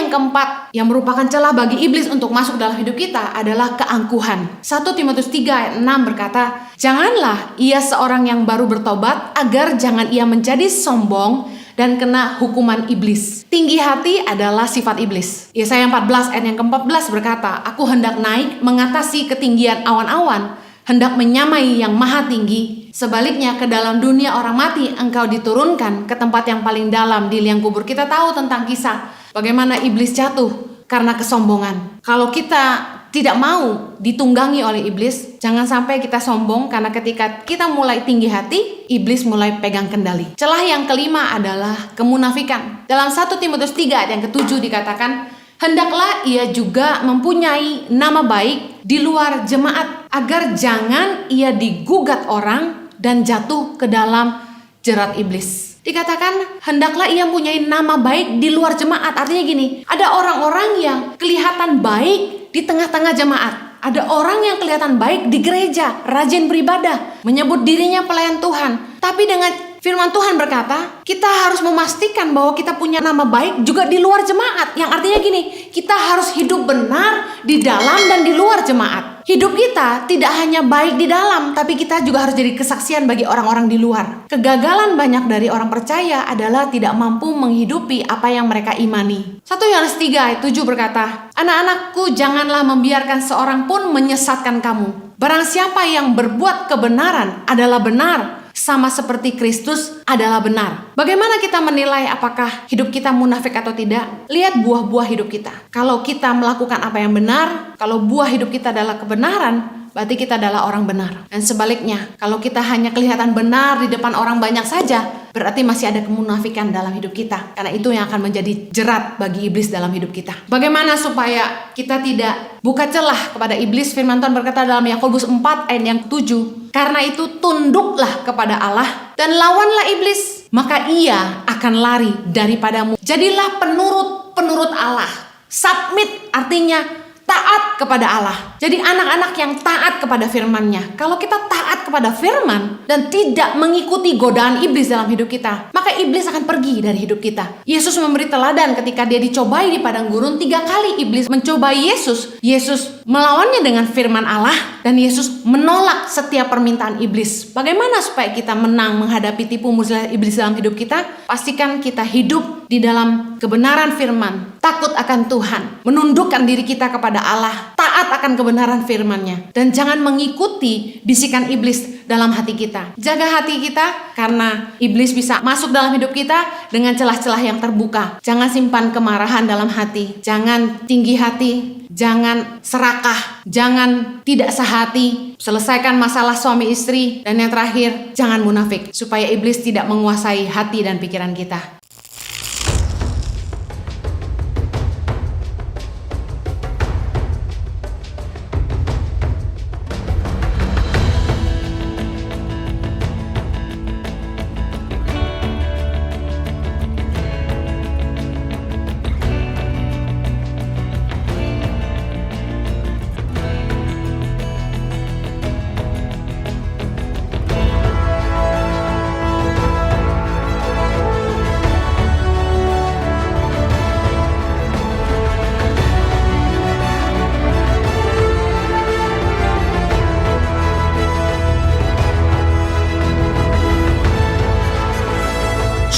yang keempat yang merupakan celah bagi iblis untuk masuk dalam hidup kita adalah keangkuhan. 1 Timotius 3 ayat 6 berkata, "Janganlah ia seorang yang baru bertobat, agar jangan ia menjadi sombong dan kena hukuman iblis." Tinggi hati adalah sifat iblis. Yesaya 14 ayat yang ke-14 berkata, "Aku hendak naik mengatasi ketinggian awan-awan, hendak menyamai yang maha tinggi. Sebaliknya ke dalam dunia orang mati engkau diturunkan, ke tempat yang paling dalam di liang kubur." Kita tahu tentang kisah bagaimana iblis jatuh karena kesombongan. Kalau kita tidak mau ditunggangi oleh iblis, jangan sampai kita sombong, karena ketika kita mulai tinggi hati, iblis mulai pegang kendali. Celah yang kelima adalah kemunafikan. Dalam 1 Timotius 3 ayat yang ke-7 dikatakan, "Hendaklah ia juga mempunyai nama baik di luar jemaat, agar jangan ia digugat orang dan jatuh ke dalam jerat iblis." Dikatakan hendaklah ia mempunyai nama baik di luar jemaat. Artinya gini, ada orang-orang yang kelihatan baik di tengah-tengah jemaat. Ada orang yang kelihatan baik di gereja, rajin beribadah, menyebut dirinya pelayan Tuhan. Tapi dengan firman Tuhan berkata, kita harus memastikan bahwa kita punya nama baik juga di luar jemaat. Yang artinya gini, kita harus hidup benar di dalam dan di luar jemaat. Hidup kita tidak hanya baik di dalam, tapi kita juga harus jadi kesaksian bagi orang-orang di luar. Kegagalan banyak dari orang percaya adalah tidak mampu menghidupi apa yang mereka imani. 1 Yohanes 3 ayat 7 berkata, "Anak-anakku, janganlah membiarkan seorang pun menyesatkan kamu. Barang siapa yang berbuat kebenaran adalah benar, sama seperti Kristus adalah benar." Bagaimana kita menilai apakah hidup kita munafik atau tidak? Lihat buah-buah hidup kita. Kalau kita melakukan apa yang benar, kalau buah hidup kita adalah kebenaran, berarti kita adalah orang benar. Dan sebaliknya, kalau kita hanya kelihatan benar di depan orang banyak saja, berarti masih ada kemunafikan dalam hidup kita. Karena itu yang akan menjadi jerat bagi iblis dalam hidup kita. Bagaimana supaya kita tidak buka celah kepada iblis? Firman Tuhan berkata dalam Yakobus 4 ayat yang 7, "Karena itu tunduklah kepada Allah dan lawanlah iblis, maka ia akan lari daripadamu." Jadilah penurut Allah. Submit artinya taat kepada Allah. Jadi anak-anak yang taat kepada firman-Nya. Kalau kita taat kepada firman dan tidak mengikuti godaan iblis dalam hidup kita, maka iblis akan pergi dari hidup kita. Yesus memberi teladan ketika dia dicobai di padang gurun. 3 kali iblis mencobai Yesus. Yesus melawannya dengan firman Allah dan Yesus menolak setiap permintaan iblis. Bagaimana supaya kita menang menghadapi tipu muslihat iblis dalam hidup kita? Pastikan kita hidup di dalam kebenaran firman, takut akan Tuhan, menundukkan diri kita kepada Allah, taat akan kebenaran firman-Nya, dan jangan mengikuti bisikan iblis dalam hati kita. Jaga hati kita, karena iblis bisa masuk dalam hidup kita dengan celah-celah yang terbuka. Jangan simpan kemarahan dalam hati, jangan tinggi hati, jangan serakah, jangan tidak sehati. Selesaikan masalah suami istri, dan yang terakhir, jangan munafik, supaya iblis tidak menguasai hati dan pikiran kita.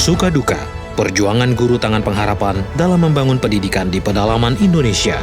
Suka duka, perjuangan guru tangan pengharapan dalam membangun pendidikan di pedalaman Indonesia.